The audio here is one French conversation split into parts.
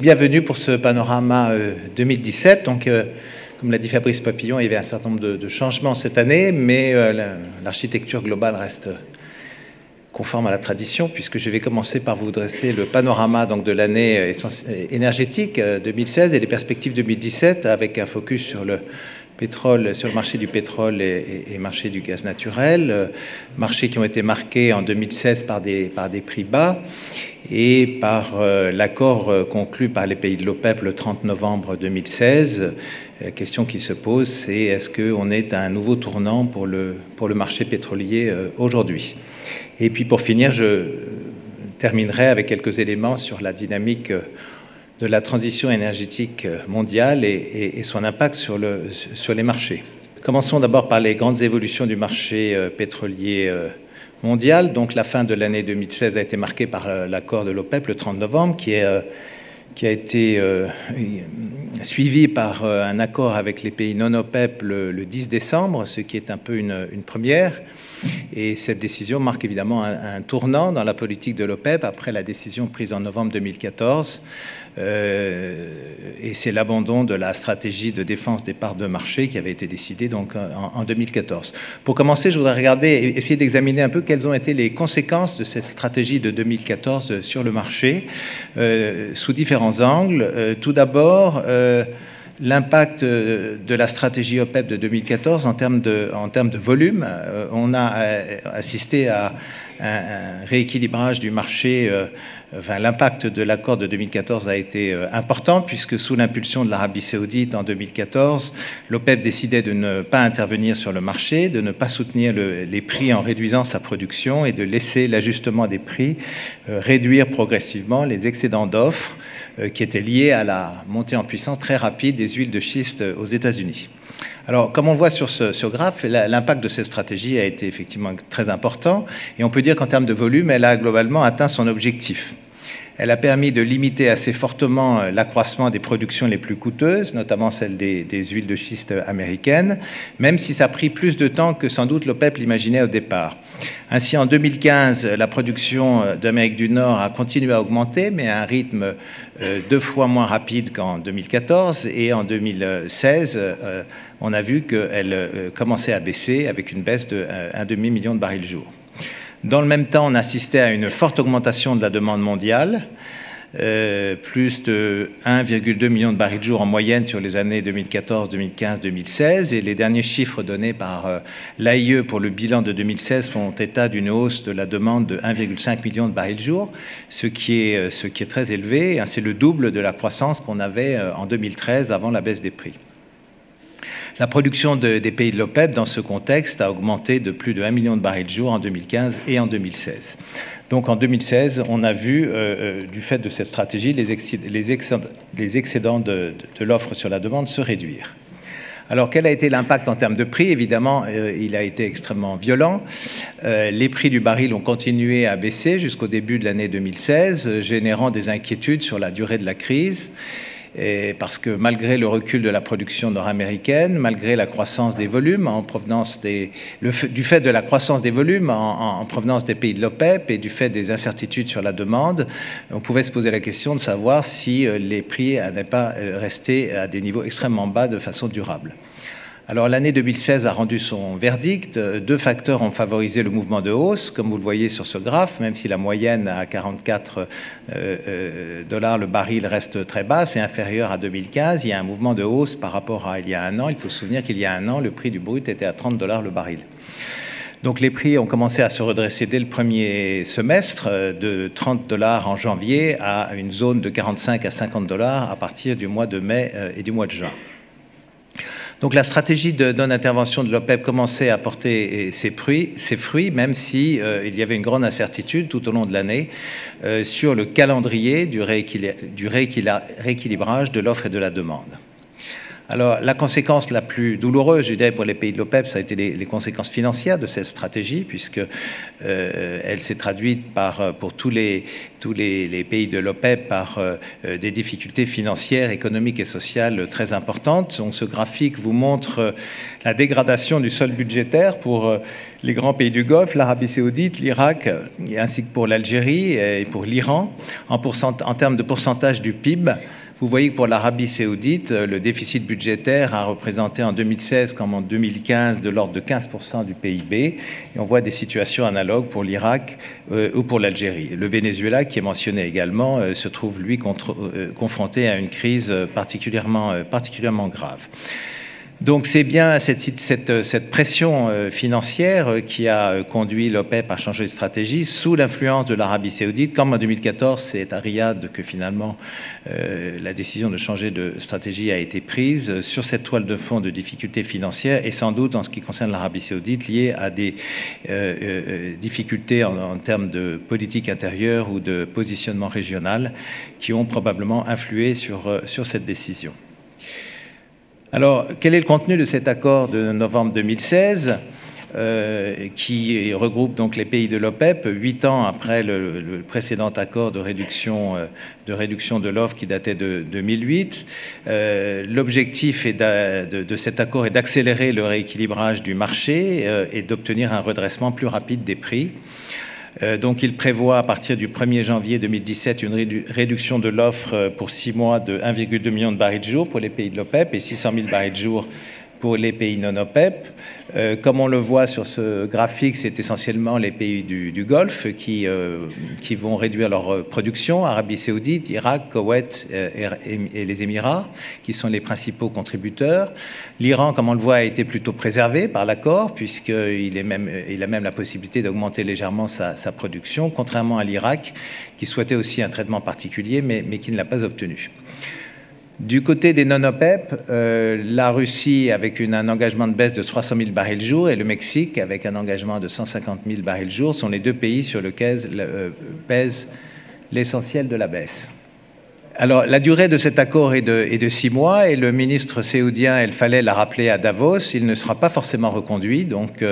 Bienvenue pour ce panorama 2017. Donc, comme l'a dit Fabrice Papillon, il y avait un certain nombre de changements cette année, mais l'architecture globale reste conforme à la tradition, puisque je vais commencer par vous dresser le panorama donc, de l'année énergétique 2016 et les perspectives 2017, avec un focus sur le pétrole, sur le marché du pétrole et marché du gaz naturel, marchés qui ont été marqués en 2016 par des prix bas et par l'accord conclu par les pays de l'OPEP le 30 novembre 2016. La question qui se pose, c'est est-ce qu'on est à un nouveau tournant pour le marché pétrolier aujourd'hui? Et puis pour finir, je terminerai avec quelques éléments sur la dynamique de la transition énergétique mondiale et son impact sur les marchés. Commençons d'abord par les grandes évolutions du marché pétrolier mondial. Donc la fin de l'année 2016 a été marquée par l'accord de l'OPEP le 30 novembre, qui a été suivi par un accord avec les pays non OPEP le 10 décembre, ce qui est un peu une première. Et cette décision marque évidemment un tournant dans la politique de l'OPEP après la décision prise en novembre 2014. Et c'est l'abandon de la stratégie de défense des parts de marché qui avait été décidée donc en 2014. Pour commencer, je voudrais essayer d'examiner un peu quelles ont été les conséquences de cette stratégie de 2014 sur le marché sous différents angles. Tout d'abord, l'impact de la stratégie OPEP de 2014 en termes de volume. On a assisté à un rééquilibrage du marché. L'impact de l'accord de 2014 a été important puisque sous l'impulsion de l'Arabie saoudite en 2014, l'OPEP décidait de ne pas intervenir sur le marché, de ne pas soutenir les prix en réduisant sa production et de laisser l'ajustement des prix réduire progressivement les excédents d'offres qui étaient liés à la montée en puissance très rapide des huiles de schiste aux États-Unis. Alors, comme on voit sur ce graphe, l'impact de cette stratégie a été effectivement très important et on peut dire qu'en termes de volume, elle a globalement atteint son objectif. Elle a permis de limiter assez fortement l'accroissement des productions les plus coûteuses, notamment celles des huiles de schiste américaines, même si ça a pris plus de temps que sans doute l'OPEP l'imaginait au départ. Ainsi, en 2015, la production d'Amérique du Nord a continué à augmenter, mais à un rythme 2 fois moins rapide qu'en 2014. Et en 2016, on a vu qu'elle commençait à baisser avec une baisse de 1,5 million de barils jour. Dans le même temps, on assistait à une forte augmentation de la demande mondiale, plus de 1,2 million de barils jour en moyenne sur les années 2014, 2015, 2016. Et les derniers chiffres donnés par l'AIE pour le bilan de 2016 font état d'une hausse de la demande de 1,5 million de barils jour, ce qui est très élevé. C'est le double de la croissance qu'on avait en 2013 avant la baisse des prix. La production des pays de l'OPEP, dans ce contexte, a augmenté de plus de 1 million de barils jour en 2015 et en 2016. Donc en 2016, on a vu, du fait de cette stratégie, les excédents de l'offre sur la demande se réduire. Alors, quel a été l'impact en termes de prix? Évidemment, il a été extrêmement violent. Les prix du baril ont continué à baisser jusqu'au début de l'année 2016, générant des inquiétudes sur la durée de la crise. Parce que malgré le recul de la production nord-américaine, malgré la croissance des volumes en provenance du fait de la croissance des volumes en provenance des pays de l'OPEP et du fait des incertitudes sur la demande, on pouvait se poser la question de savoir si les prix n'allaient pas rester à des niveaux extrêmement bas de façon durable. Alors l'année 2016 a rendu son verdict. 2 facteurs ont favorisé le mouvement de hausse, comme vous le voyez sur ce graphe, même si la moyenne à 44 $ le baril reste très basse et inférieure à 2015. Il y a un mouvement de hausse par rapport à il y a un an. Il faut se souvenir qu'il y a un an, le prix du brut était à 30 $ le baril. Donc les prix ont commencé à se redresser dès le premier semestre, de 30 $ en janvier à une zone de 45 à 50 $ à partir du mois de mai et du mois de juin. Donc la stratégie de non-intervention de l'OPEP commençait à porter ses fruits, même si il y avait une grande incertitude tout au long de l'année sur le calendrier du rééquilibrage de l'offre et de la demande. Alors, la conséquence la plus douloureuse, je dirais, pour les pays de l'OPEP, ça a été les conséquences financières de cette stratégie, puisque elle s'est traduite pour tous les pays de l'OPEP par des difficultés financières, économiques et sociales très importantes. Donc, ce graphique vous montre la dégradation du solde budgétaire pour les grands pays du Golfe, l'Arabie saoudite, l'Irak, ainsi que pour l'Algérie et pour l'Iran, en termes de pourcentage du PIB. Vous voyez que pour l'Arabie saoudite, le déficit budgétaire a représenté en 2016 comme en 2015 de l'ordre de 15% du PIB. Et on voit des situations analogues pour l'Irak ou pour l'Algérie. Le Venezuela, qui est mentionné également, se trouve, lui, confronté à une crise particulièrement grave. Donc c'est bien cette pression financière qui a conduit l'OPEP à changer de stratégie sous l'influence de l'Arabie saoudite. Comme en 2014, c'est à Riyad que finalement la décision de changer de stratégie a été prise sur cette toile de fond de difficultés financières et sans doute en ce qui concerne l'Arabie saoudite liées à des difficultés en termes de politique intérieure ou de positionnement régional qui ont probablement influé sur cette décision. Alors, quel est le contenu de cet accord de novembre 2016 qui regroupe donc les pays de l'OPEP, 8 ans après le précédent accord de réduction de l'offre qui datait de 2008. L'objectif de cet accord est d'accélérer le rééquilibrage du marché et d'obtenir un redressement plus rapide des prix. Donc, il prévoit à partir du 1er janvier 2017 une réduction de l'offre pour 6 mois de 1,2 million de barils de jour pour les pays de l'OPEP et 600 000 barils de jour pour les pays non OPEP. Comme on le voit sur ce graphique, c'est essentiellement les pays du Golfe qui vont réduire leur production, Arabie saoudite, Irak, Koweït et les Émirats, qui sont les principaux contributeurs. L'Iran, comme on le voit, a été plutôt préservé par l'accord, puisqu'il a même la possibilité d'augmenter légèrement sa production, contrairement à l'Irak, qui souhaitait aussi un traitement particulier, mais qui ne l'a pas obtenu. Du côté des non-OPEP, la Russie avec un engagement de baisse de 300 000 barils jour et le Mexique avec un engagement de 150 000 barils jour sont les deux pays sur lesquels pèse l'essentiel de la baisse. Alors, la durée de cet accord est de 6 mois et le ministre saoudien El Faleh l'a rappelé à Davos, il ne sera pas forcément reconduit. Donc,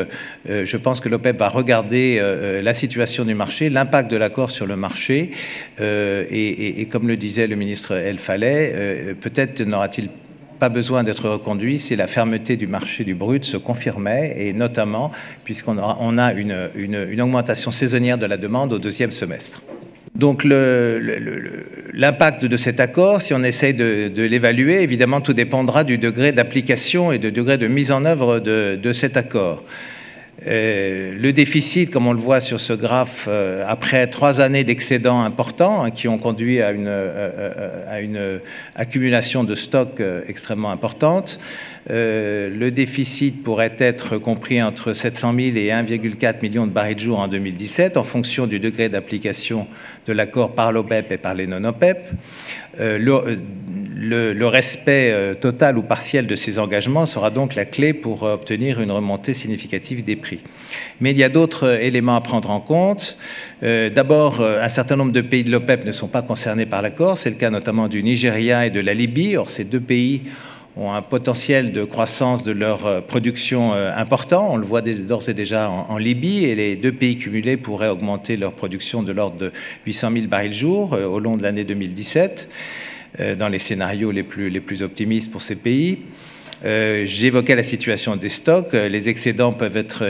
je pense que l'OPEP va regarder la situation du marché, l'impact de l'accord sur le marché. Et comme le disait le ministre El Faleh, peut-être n'aura-t-il pas besoin d'être reconduit si la fermeté du marché du brut se confirmait, et notamment puisqu'on a une augmentation saisonnière de la demande au deuxième semestre. Donc l'impact de cet accord, si on essaye de l'évaluer, évidemment tout dépendra du degré d'application et du degré de mise en œuvre de cet accord. Le déficit, comme on le voit sur ce graphe, après 3 années d'excédents importants qui ont conduit à une accumulation de stocks extrêmement importante, le déficit pourrait être compris entre 700 000 et 1,4 million de barils de jour en 2017, en fonction du degré d'application de l'accord par l'OPEP et par les non-OPEP. Le respect total ou partiel de ces engagements sera donc la clé pour obtenir une remontée significative des prix. Mais il y a d'autres éléments à prendre en compte. D'abord, un certain nombre de pays de l'OPEP ne sont pas concernés par l'accord. C'est le cas notamment du Nigeria et de la Libye. Or, ces deux pays ont un potentiel de croissance de leur production important. On le voit d'ores et déjà en Libye, et les deux pays cumulés pourraient augmenter leur production de l'ordre de 800 000 barils jour au long de l'année 2017, dans les scénarios les plus optimistes pour ces pays. J'évoquais la situation des stocks. Les excédents peuvent être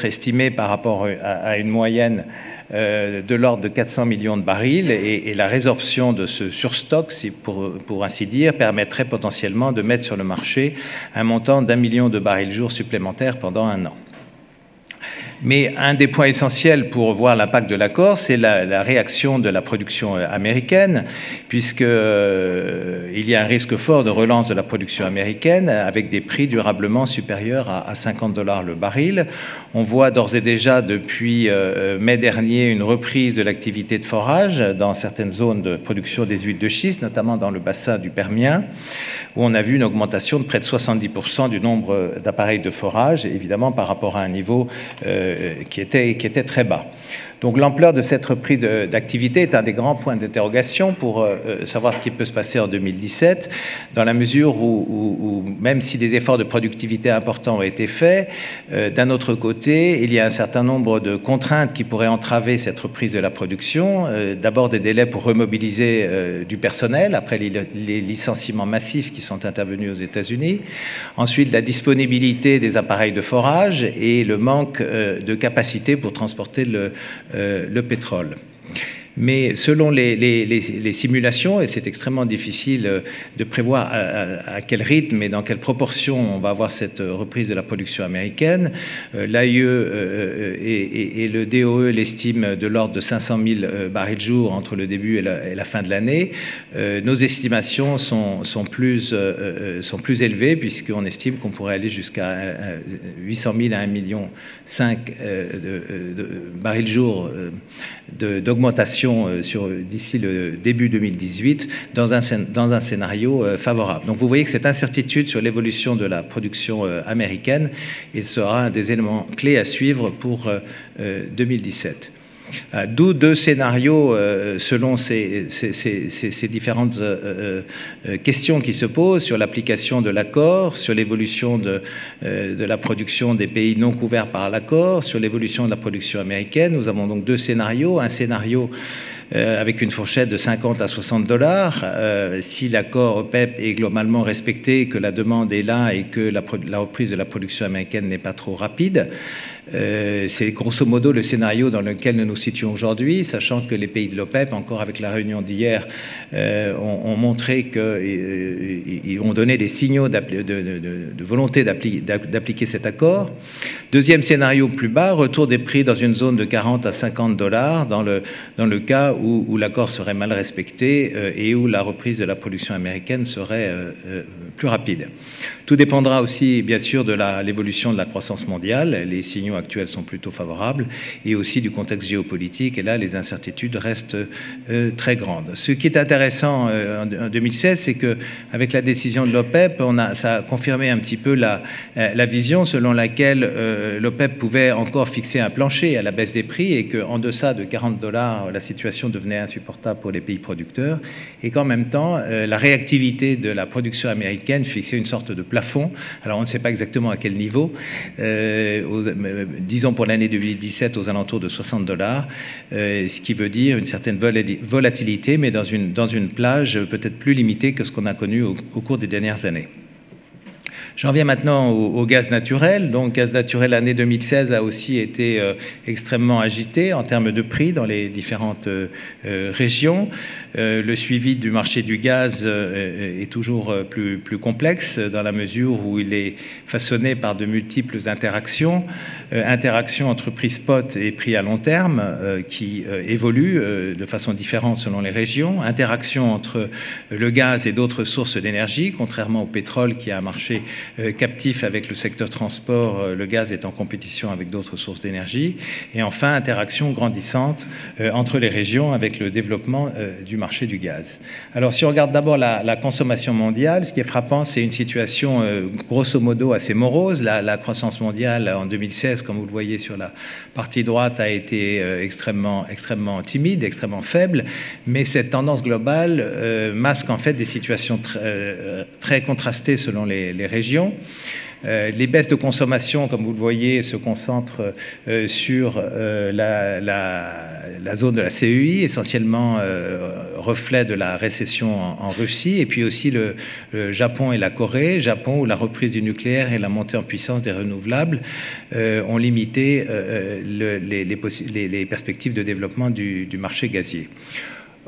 estimés par rapport à une moyenne de l'ordre de 400 millions de barils, et la résorption de ce surstock, pour ainsi dire, permettrait potentiellement de mettre sur le marché un montant d'1 million de barils jour supplémentaires pendant 1 an. Mais un des points essentiels pour voir l'impact de l'accord, c'est la réaction de la production américaine, puisqu'il y a un risque fort de relance de la production américaine avec des prix durablement supérieurs à 50 $ le baril. On voit d'ores et déjà depuis mai dernier une reprise de l'activité de forage dans certaines zones de production des huiles de schiste, notamment dans le bassin du Permien, où on a vu une augmentation de près de 70% du nombre d'appareils de forage, évidemment par rapport à un niveau qui était très bas. Donc l'ampleur de cette reprise d'activité est un des grands points d'interrogation pour savoir ce qui peut se passer en 2017, dans la mesure où même si des efforts de productivité importants ont été faits, d'un autre côté, il y a un certain nombre de contraintes qui pourraient entraver cette reprise de la production. D'abord des délais pour remobiliser du personnel après les licenciements massifs qui sont intervenus aux États-Unis. Ensuite, la disponibilité des appareils de forage et le manque de capacité pour transporter le pétrole. Mais selon les simulations, et c'est extrêmement difficile de prévoir à quel rythme et dans quelle proportion on va avoir cette reprise de la production américaine, l'AIE et le DOE l'estiment de l'ordre de 500 000 barils jour entre le début et la fin de l'année. Nos estimations sont plus élevées, puisqu'on estime qu'on pourrait aller jusqu'à 800 000 à 1,5 million de barils jour d'augmentation d'ici le début 2018 dans un scénario favorable. Donc vous voyez que cette incertitude sur l'évolution de la production américaine, il sera un des éléments clés à suivre pour 2017. D'où deux scénarios selon ces différentes questions qui se posent sur l'application de l'accord, sur l'évolution de la production des pays non couverts par l'accord, sur l'évolution de la production américaine. Nous avons donc deux scénarios. Un scénario avec une fourchette de 50 à 60 $, si l'accord OPEP est globalement respecté, que la demande est là et que la reprise de la production américaine n'est pas trop rapide. C'est grosso modo le scénario dans lequel nous nous situons aujourd'hui, sachant que les pays de l'OPEP, encore avec la réunion d'hier, ont montré qu'ils ont donné des signaux de volonté d'appliquer cet accord. Deuxième scénario plus bas, retour des prix dans une zone de 40 à 50 $ dans le cas où l'accord serait mal respecté et où la reprise de la production américaine serait plus rapide. Tout dépendra aussi, bien sûr, de l'évolution de la croissance mondiale. Les signaux actuels sont plutôt favorables, et aussi du contexte géopolitique. Et là, les incertitudes restent très grandes. Ce qui est intéressant en 2016, c'est qu'avec la décision de l'OPEP, ça a confirmé un petit peu la vision selon laquelle l'OPEP pouvait encore fixer un plancher à la baisse des prix, et qu'en deçà de 40 $, la situation devenait insupportable pour les pays producteurs, et qu'en même temps, la réactivité de la production américaine fixait une sorte de plafond. Alors on ne sait pas exactement à quel niveau, disons pour l'année 2017 aux alentours de 60 $, ce qui veut dire une certaine volatilité, mais dans une plage peut-être plus limitée que ce qu'on a connu au cours des dernières années. J'en viens maintenant au gaz naturel. Donc, gaz naturel, l'année 2016 a aussi été extrêmement agité en termes de prix dans les différentes régions. Le suivi du marché du gaz est toujours plus complexe dans la mesure où il est façonné par de multiples interactions entre prix spot et prix à long terme qui évoluent de façon différente selon les régions, interaction entre le gaz et d'autres sources d'énergie, contrairement au pétrole qui a un marché captif avec le secteur transport, le gaz est en compétition avec d'autres sources d'énergie, et enfin interaction grandissante entre les régions avec le développement du marché du gaz. Alors si on regarde d'abord la consommation mondiale, ce qui est frappant, c'est une situation grosso modo assez morose. La croissance mondiale en 2016, comme vous le voyez sur la partie droite, a été extrêmement timide, extrêmement faible, mais cette tendance globale masque en fait des situations très contrastées selon les régions. Les baisses de consommation, comme vous le voyez, se concentrent sur la zone de la CEI, essentiellement reflet de la récession en Russie, et puis aussi le Japon et la Corée. Japon, où la reprise du nucléaire et la montée en puissance des renouvelables ont limité les perspectives de développement du marché gazier.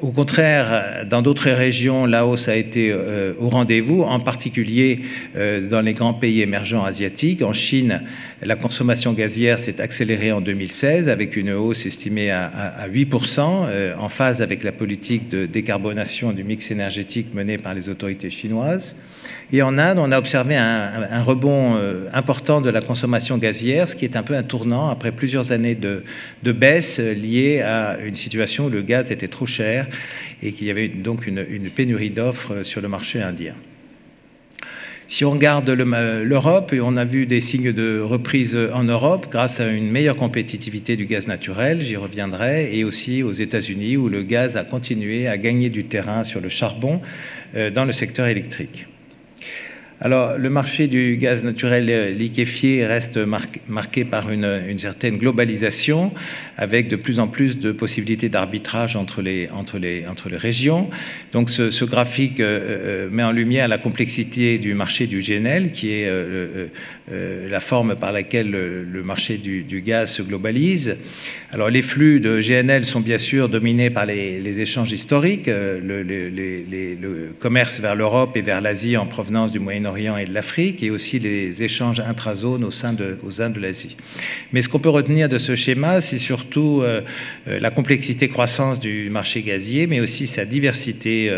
Au contraire, dans d'autres régions, la hausse a été au rendez-vous, en particulier dans les grands pays émergents asiatiques. En Chine, la consommation gazière s'est accélérée en 2016 avec une hausse estimée à 8%, en phase avec la politique de décarbonation du mix énergétique menée par les autorités chinoises. Et en Inde, on a observé un rebond important de la consommation gazière, ce qui est un peu un tournant après plusieurs années de baisse liée à une situation où le gaz était trop cher et qu'il y avait donc une pénurie d'offres sur le marché indien. Si on regarde l'Europe, on a vu des signes de reprise en Europe grâce à une meilleure compétitivité du gaz naturel, j'y reviendrai, et aussi aux États-Unis où le gaz a continué à gagner du terrain sur le charbon dans le secteur électrique. Alors, le marché du gaz naturel liquéfié reste marqué par une certaine globalisation, avec de plus en plus de possibilités d'arbitrage entre les régions. Donc, ce graphique met en lumière la complexité du marché du GNL, qui est la forme par laquelle le marché du gaz se globalise. Alors, les flux de GNL sont bien sûr dominés par les échanges historiques, le commerce vers l'Europe et vers l'Asie en provenance du Moyen-Orient et de l'Afrique, et aussi les échanges intrazones au sein de l'Asie. Mais ce qu'on peut retenir de ce schéma, c'est surtout la complexité croissance du marché gazier, mais aussi sa diversité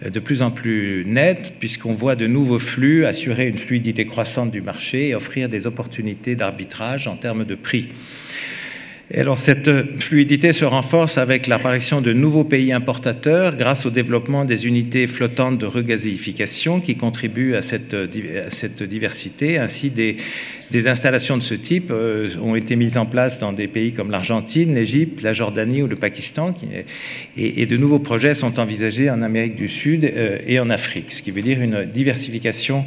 de plus en plus nette, puisqu'on voit de nouveaux flux assurer une fluidité croissante du marché et offrir des opportunités d'arbitrage en termes de prix. Et alors, cette fluidité se renforce avec l'apparition de nouveaux pays importateurs grâce au développement des unités flottantes de regazéification qui contribuent à cette diversité. Ainsi, des installations de ce type ont été mises en place dans des pays comme l'Argentine, l'Égypte, la Jordanie ou le Pakistan, et de nouveaux projets sont envisagés en Amérique du Sud et en Afrique, ce qui veut dire une diversification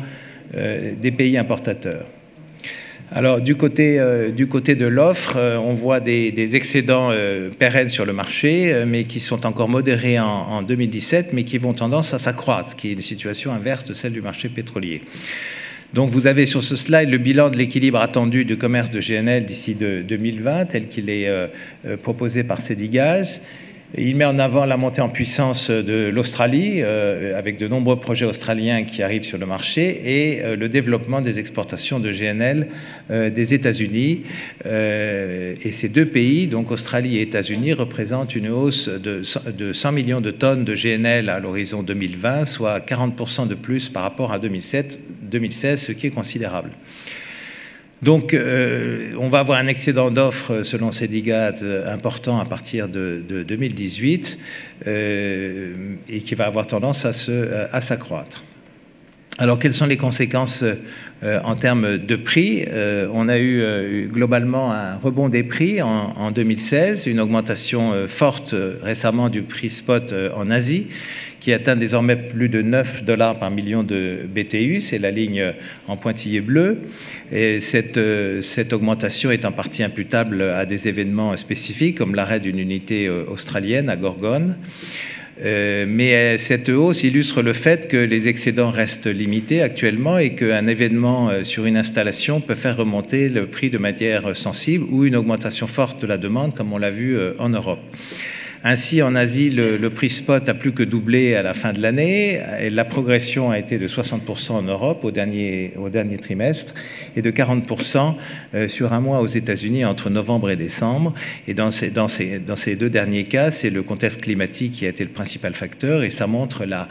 des pays importateurs. Alors, du côté de l'offre, on voit des excédents pérennes sur le marché, mais qui sont encore modérés en 2017, mais qui vont tendance à s'accroître, ce qui est une situation inverse de celle du marché pétrolier. Donc, vous avez sur ce slide le bilan de l'équilibre attendu du commerce de GNL d'ici 2020, tel qu'il est proposé par Cedigaz. Il met en avant la montée en puissance de l'Australie, avec de nombreux projets australiens qui arrivent sur le marché, et le développement des exportations de GNL des États-Unis. Et ces deux pays, donc Australie et États-Unis, représentent une hausse de 100 millions de tonnes de GNL à l'horizon 2020, soit 40% de plus par rapport à 2016, ce qui est considérable. Donc, on va avoir un excédent d'offres, selon Cedigaz, important à partir de 2018 et qui va avoir tendance à s'accroître. Alors, quelles sont les conséquences en termes de prix? On a eu globalement un rebond des prix en 2016, une augmentation forte récemment du prix spot en Asie, qui atteint désormais plus de 9 $ par million de BTU, c'est la ligne en pointillé bleu. Et cette augmentation est en partie imputable à des événements spécifiques, comme l'arrêt d'une unité australienne à Gorgone. Mais cette hausse illustre le fait que les excédents restent limités actuellement et qu'un événement sur une installation peut faire remonter le prix de manière sensible ou une augmentation forte de la demande, comme on l'a vu en Europe. Ainsi, en Asie, le prix spot a plus que doublé à la fin de l'année. La progression a été de 60% en Europe au dernier trimestre et de 40% sur un mois aux États-Unis entre novembre et décembre. Et dans ces deux derniers cas, c'est le contexte climatique qui a été le principal facteur, et ça montre la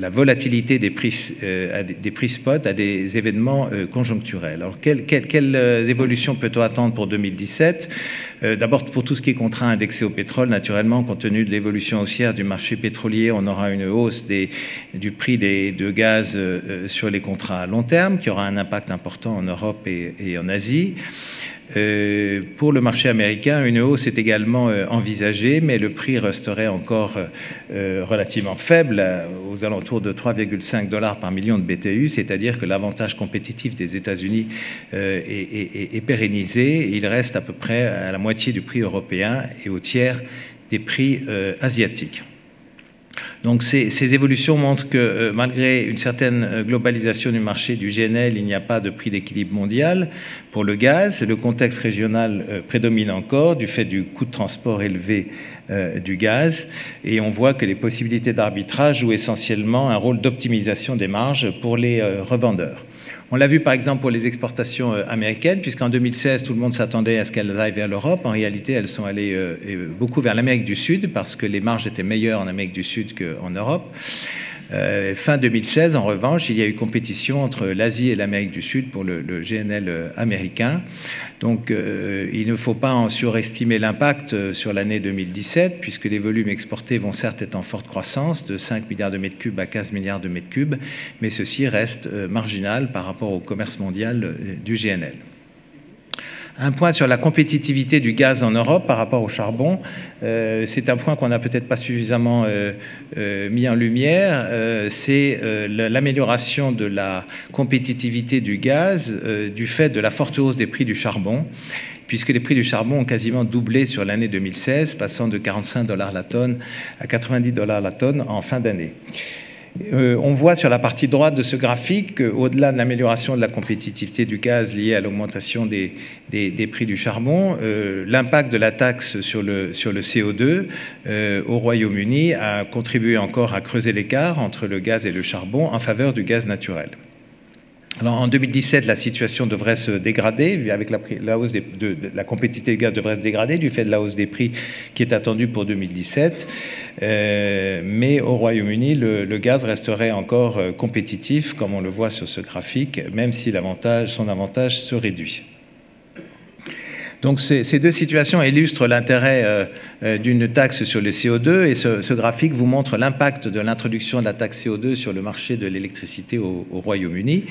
volatilité des prix spot à des événements conjoncturels. Alors, quelles évolutions peut-on attendre pour 2017 ? D'abord, pour tout ce qui est contrat indexé au pétrole, naturellement, compte tenu de l'évolution haussière du marché pétrolier, on aura une hausse du prix de gaz sur les contrats à long terme, qui aura un impact important en Europe et en Asie. Pour le marché américain, une hausse est également envisagée, mais le prix resterait encore relativement faible, aux alentours de 3,5 $ par million de BTU, c'est-à-dire que l'avantage compétitif des États-Unis est pérennisé. Il reste à peu près à la moitié du prix européen et au tiers des prix asiatiques. Donc ces évolutions montrent que malgré une certaine globalisation du marché du GNL, il n'y a pas de prix d'équilibre mondial pour le gaz. Le contexte régional prédomine encore du fait du coût de transport élevé du gaz, et on voit que les possibilités d'arbitrage jouent essentiellement un rôle d'optimisation des marges pour les revendeurs. On l'a vu par exemple pour les exportations américaines, puisqu'en 2016, tout le monde s'attendait à ce qu'elles aillent vers l'Europe. En réalité, elles sont allées beaucoup vers l'Amérique du Sud, parce que les marges étaient meilleures en Amérique du Sud qu'en Europe. Fin 2016, en revanche, il y a eu compétition entre l'Asie et l'Amérique du Sud pour le GNL américain. Donc, il ne faut pas en surestimer l'impact sur l'année 2017, puisque les volumes exportés vont certes être en forte croissance, de 5 milliards de mètres cubes à 15 milliards de mètres cubes, mais ceci reste marginal par rapport au commerce mondial du GNL. Un point sur la compétitivité du gaz en Europe par rapport au charbon. C'est un point qu'on n'a peut-être pas suffisamment mis en lumière. C'est l'amélioration de la compétitivité du gaz du fait de la forte hausse des prix du charbon, puisque les prix du charbon ont quasiment doublé sur l'année 2016, passant de 45 $ la tonne à 90 $ la tonne en fin d'année. On voit sur la partie droite de ce graphique qu'au-delà de l'amélioration de la compétitivité du gaz liée à l'augmentation des prix du charbon, l'impact de la taxe sur le CO2 au Royaume-Uni a contribué encore à creuser l'écart entre le gaz et le charbon en faveur du gaz naturel. Alors, en 2017, la situation devrait se dégrader, avec la hausse de la compétitivité du gaz devrait se dégrader du fait de la hausse des prix qui est attendue pour 2017. Mais au Royaume-Uni, le gaz resterait encore compétitif, comme on le voit sur ce graphique, même si son avantage se réduit. Donc ces deux situations illustrent l'intérêt d'une taxe sur le CO2 et ce graphique vous montre l'impact de l'introduction de la taxe CO2 sur le marché de l'électricité au Royaume-Uni,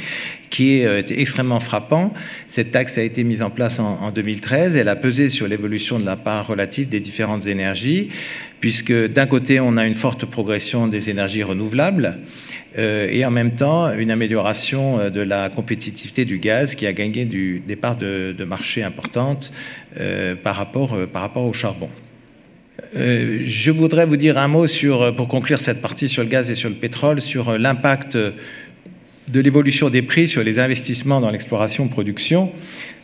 qui est extrêmement frappant. Cette taxe a été mise en place en 2013. Elle a pesé sur l'évolution de la part relative des différentes énergies, puisque d'un côté, on a une forte progression des énergies renouvelables et en même temps une amélioration de la compétitivité du gaz qui a gagné des parts de marché importantes par rapport au charbon. Je voudrais vous dire un mot pour conclure cette partie sur le gaz et sur le pétrole, sur l'impact de l'évolution des prix sur les investissements dans l'exploration-production.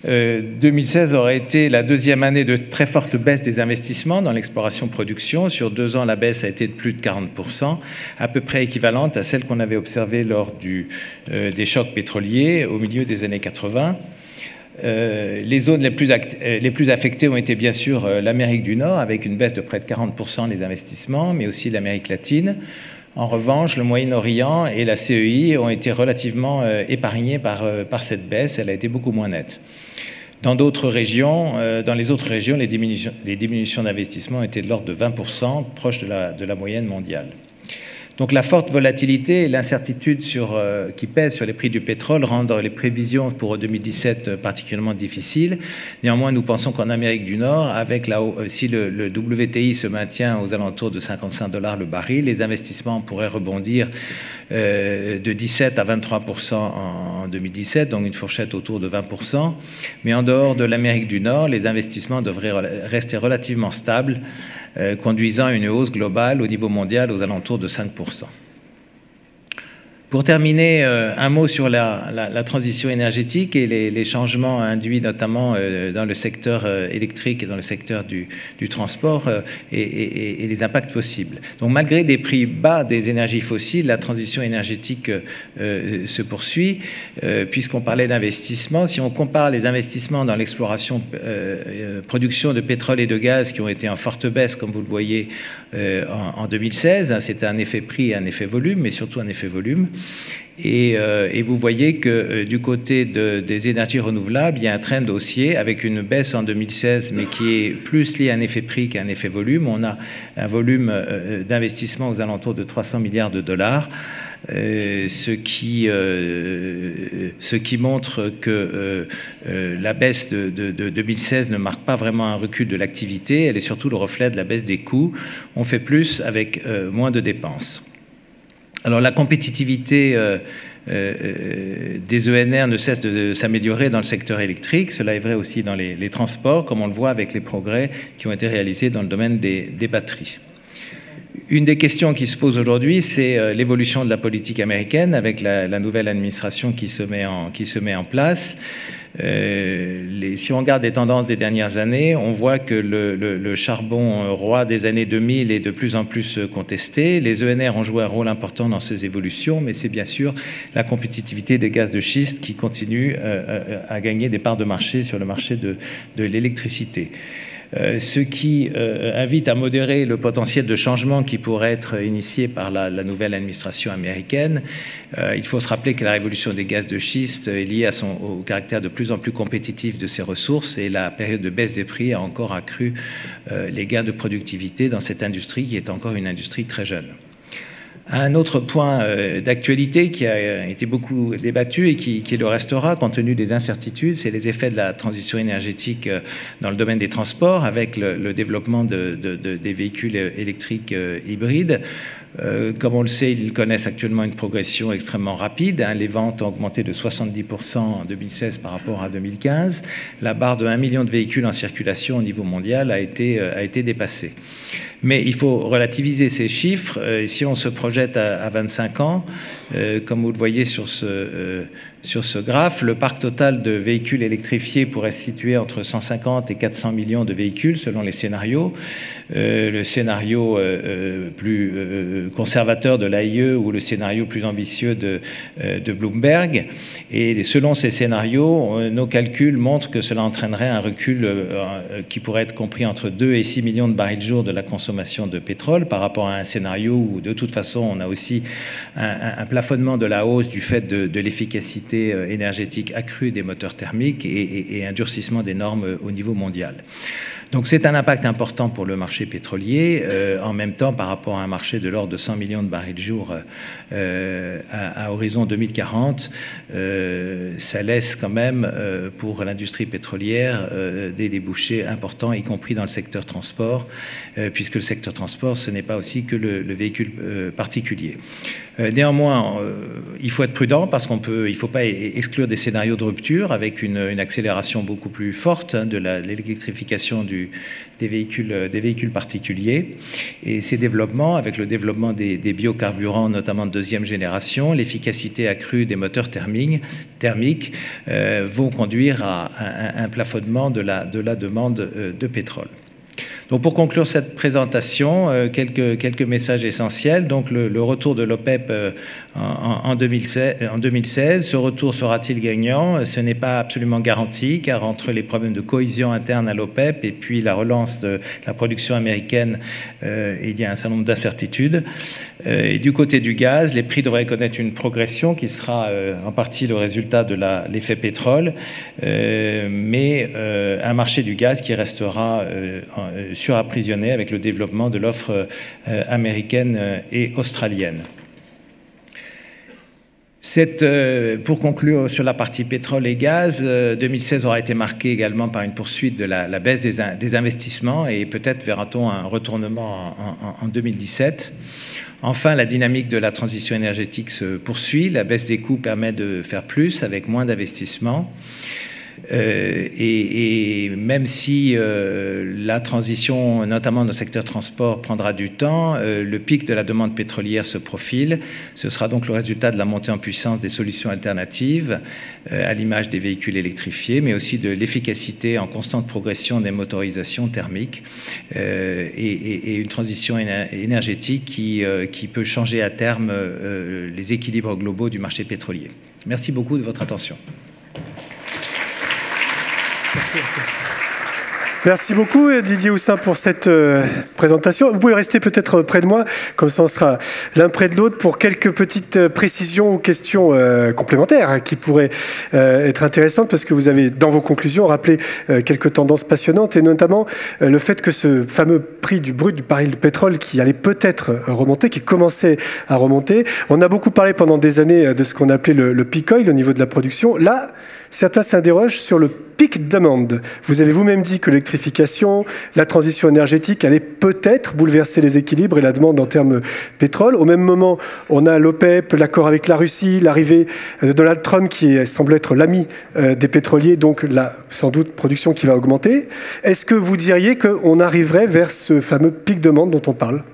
2016 aurait été la deuxième année de très forte baisse des investissements dans l'exploration-production. Sur 2 ans, la baisse a été de plus de 40%, à peu près équivalente à celle qu'on avait observée lors des chocs pétroliers au milieu des années 80. Les zones les plus affectées ont été bien sûr l'Amérique du Nord, avec une baisse de près de 40% des investissements, mais aussi l'Amérique latine. En revanche, le Moyen-Orient et la CEI ont été relativement épargnés par cette baisse. Elle a été beaucoup moins nette. Dans les autres régions, les diminutions d'investissement étaient de l'ordre de 20%, proche de la moyenne mondiale. Donc la forte volatilité et l'incertitude qui pèsent sur les prix du pétrole rendent les prévisions pour 2017 particulièrement difficiles. Néanmoins, nous pensons qu'en Amérique du Nord, si le WTI se maintient aux alentours de 55 $ le baril, les investissements pourraient rebondir de 17 à 23% en 2017, donc une fourchette autour de 20%. Mais en dehors de l'Amérique du Nord, les investissements devraient rester relativement stables, conduisant à une hausse globale au niveau mondial aux alentours de 5%. Pour terminer, un mot sur la transition énergétique et les changements induits notamment dans le secteur électrique et dans le secteur du transport et les impacts possibles. Donc malgré des prix bas des énergies fossiles, la transition énergétique se poursuit, puisqu'on parlait d'investissement. Si on compare les investissements dans l'exploration, production de pétrole et de gaz qui ont été en forte baisse, comme vous le voyez en 2016, hein, c'était un effet prix et un effet volume, mais surtout un effet volume. Et vous voyez que du côté des énergies renouvelables, il y a un trend haussier avec une baisse en 2016, mais qui est plus lié à un effet prix qu'à un effet volume. On a un volume d'investissement aux alentours de 300 milliards de dollars, ce qui montre que la baisse de 2016 ne marque pas vraiment un recul de l'activité. Elle est surtout le reflet de la baisse des coûts. On fait plus avec moins de dépenses. Alors la compétitivité des ENR ne cesse de s'améliorer dans le secteur électrique. Cela est vrai aussi dans les transports, comme on le voit avec les progrès qui ont été réalisés dans le domaine des batteries. Une des questions qui se pose aujourd'hui, c'est l'évolution de la politique américaine avec la nouvelle administration qui se met en place. Si on regarde les tendances des dernières années, on voit que le charbon roi des années 2000 est de plus en plus contesté. Les ENR ont joué un rôle important dans ces évolutions, mais c'est bien sûr la compétitivité des gaz de schiste qui continue à gagner des parts de marché sur le marché de l'électricité. ce qui invite à modérer le potentiel de changement qui pourrait être initié par la nouvelle administration américaine. Il faut se rappeler que la révolution des gaz de schiste est liée au caractère de plus en plus compétitif de ces ressources, et la période de baisse des prix a encore accru les gains de productivité dans cette industrie qui est encore une industrie très jeune. Un autre point d'actualité qui a été beaucoup débattu et qui le restera compte tenu des incertitudes, c'est les effets de la transition énergétique dans le domaine des transports avec le développement des véhicules électriques hybrides. Comme on le sait, ils connaissent actuellement une progression extrêmement rapide. Les ventes ont augmenté de 70% en 2016 par rapport à 2015. La barre de 1 million de véhicules en circulation au niveau mondial a été dépassée. Mais il faut relativiser ces chiffres. Si on se projette à 25 ans, comme vous le voyez sur ce graphe, le parc total de véhicules électrifiés pourrait se situer entre 150 et 400 millions de véhicules selon les scénarios. Le scénario plus conservateur de l'AIE ou le scénario plus ambitieux de Bloomberg. Et selon ces scénarios, nos calculs montrent que cela entraînerait un recul qui pourrait être compris entre 2 et 6 millions de barils jour de la consommation de pétrole par rapport à un scénario où de toute façon on a aussi un plafonnement de la hausse du fait de l'efficacité énergétique accrue des moteurs thermiques et un durcissement des normes au niveau mondial. Donc c'est un impact important pour le marché pétrolier, en même temps par rapport à un marché de l'ordre de 100 millions de barils jour à horizon 2040, ça laisse quand même pour l'industrie pétrolière des débouchés importants, y compris dans le secteur transport, puisque le secteur transport, ce n'est pas aussi que le véhicule particulier. Néanmoins, il faut être prudent parce il ne faut pas exclure des scénarios de rupture avec une accélération beaucoup plus forte de l'électrification des véhicules particuliers. Et ces développements, avec le développement des biocarburants, notamment de deuxième génération, l'efficacité accrue des moteurs thermiques vont conduire à un plafonnement de la demande de pétrole. Donc pour conclure cette présentation, quelques messages essentiels. Donc le retour de l'OPEP en 2016, ce retour sera-t-il gagnant? Ce n'est pas absolument garanti, car entre les problèmes de cohésion interne à l'OPEP et puis la relance de la production américaine, il y a un certain nombre d'incertitudes. Et du côté du gaz, les prix devraient connaître une progression qui sera en partie le résultat de l'effet pétrole, mais un marché du gaz qui restera surapprovisionné avec le développement de l'offre américaine et australienne. Pour conclure sur la partie pétrole et gaz, 2016 aura été marqué également par une poursuite de la baisse des investissements et peut-être verra-t-on un retournement en 2017. Enfin, la dynamique de la transition énergétique se poursuit. La baisse des coûts permet de faire plus avec moins d'investissements. Et même si la transition, notamment dans le secteur transport, prendra du temps, le pic de la demande pétrolière se profile. Ce sera donc le résultat de la montée en puissance des solutions alternatives, à l'image des véhicules électrifiés, mais aussi de l'efficacité en constante progression des motorisations thermiques et une transition énergétique qui peut changer à terme les équilibres globaux du marché pétrolier. Merci beaucoup de votre attention. Merci beaucoup Didier Houssin pour cette présentation. Vous pouvez rester peut-être près de moi, comme ça on sera l'un près de l'autre pour quelques petites précisions ou questions complémentaires qui pourraient être intéressantes parce que vous avez dans vos conclusions rappelé quelques tendances passionnantes et notamment le fait que ce fameux prix du brut du baril de pétrole qui allait peut-être remonter, qui commençait à remonter. On a beaucoup parlé pendant des années de ce qu'on appelait le peak oil au niveau de la production. Là, certains s'interrogent sur le peak demand. Vous avez vous-même dit que l'électrification, la transition énergétique allait peut-être bouleverser les équilibres et la demande en termes pétrole. Au même moment, on a l'OPEP, l'accord avec la Russie, l'arrivée de Donald Trump qui semble être l'ami des pétroliers, donc sans doute production qui va augmenter. Est-ce que vous diriez qu'on arriverait vers ce fameux peak demand dont on parle ?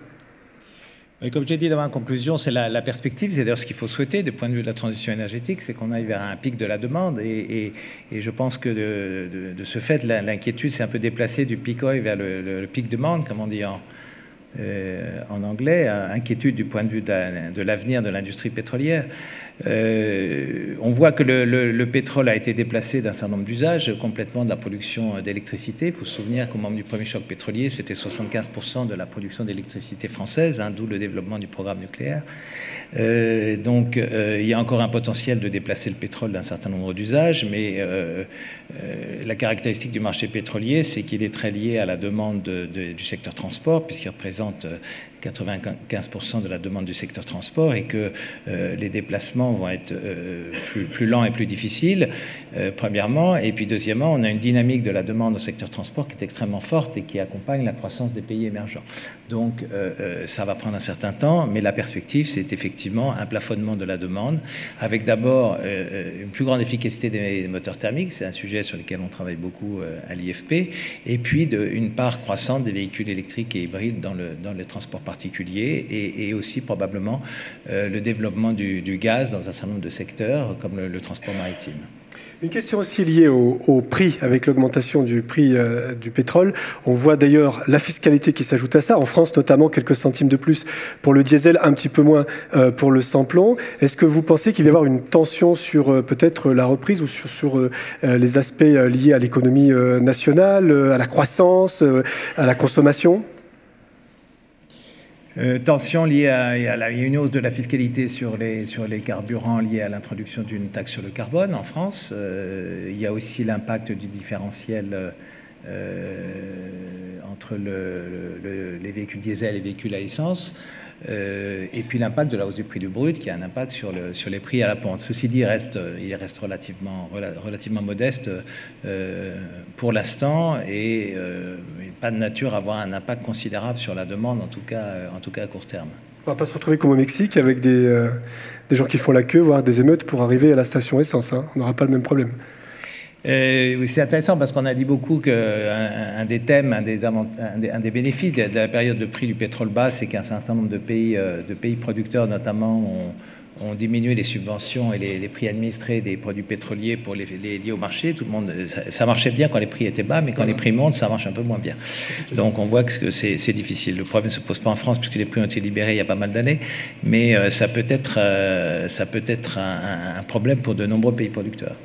Comme j'ai dit dans ma conclusion, c'est la perspective, c'est d'ailleurs ce qu'il faut souhaiter du point de vue de la transition énergétique, c'est qu'on aille vers un pic de la demande et je pense que de ce fait, l'inquiétude s'est un peu déplacée du peak oil vers le peak demande, comme on dit en anglais, inquiétude du point de vue de l'avenir de l'industrie pétrolière. On voit que le pétrole a été déplacé d'un certain nombre d'usages, complètement de la production d'électricité. Il faut se souvenir qu'au moment du premier choc pétrolier, c'était 75% de la production d'électricité française, d'où le développement du programme nucléaire. Donc il y a encore un potentiel de déplacer le pétrole d'un certain nombre d'usages, mais la caractéristique du marché pétrolier, c'est qu'il est très lié à la demande du secteur transport, puisqu'il représente 95% de la demande du secteur transport, et que les déplacements vont être plus lents et plus difficiles, premièrement. Et puis deuxièmement, on a une dynamique de la demande au secteur transport qui est extrêmement forte et qui accompagne la croissance des pays émergents. Donc ça va prendre un certain temps, mais la perspective, c'est effectivement un plafonnement de la demande, avec d'abord une plus grande efficacité des moteurs thermiques, c'est un sujet sur lequel on travaille beaucoup à l'IFP, et puis une part croissante des véhicules électriques et hybrides dans le transport particulier, et aussi probablement le développement du gaz dans un certain nombre de secteurs, comme le transport maritime. Une question aussi liée au prix, avec l'augmentation du prix du pétrole. On voit d'ailleurs la fiscalité qui s'ajoute à ça. En France, notamment, quelques centimes de plus pour le diesel, un petit peu moins pour le sans-plomb. Est-ce que vous pensez qu'il va y avoir une tension sur peut-être la reprise ou sur les aspects liés à l'économie nationale, à la croissance, à la consommation ? Tension liée à une hausse de la fiscalité sur les carburants liée à l'introduction d'une taxe sur le carbone en France. Il y a aussi l'impact du différentiel entre les véhicules diesel et les véhicules à essence, et puis l'impact de la hausse du prix du brut qui a un impact sur les prix à la pompe. Ceci dit, il reste relativement modeste pour l'instant, et pas de nature à avoir un impact considérable sur la demande, en tout cas à court terme. On ne va pas se retrouver comme au Mexique avec des gens qui font la queue, voire des émeutes pour arriver à la station essence. On n'aura pas le même problème. Oui, c'est intéressant parce qu'on a dit beaucoup qu'un des thèmes, un des bénéfices de la période de prix du pétrole bas, c'est qu'un certain nombre de pays producteurs, notamment, ont diminué les subventions et les prix administrés des produits pétroliers pour les liés au marché. Tout le monde, ça marchait bien quand les prix étaient bas, mais quand les prix montent, ça marche un peu moins bien. Donc on voit que c'est difficile. Le problème ne se pose pas en France puisque les prix ont été libérés il y a pas mal d'années, mais ça peut être un problème pour de nombreux pays producteurs.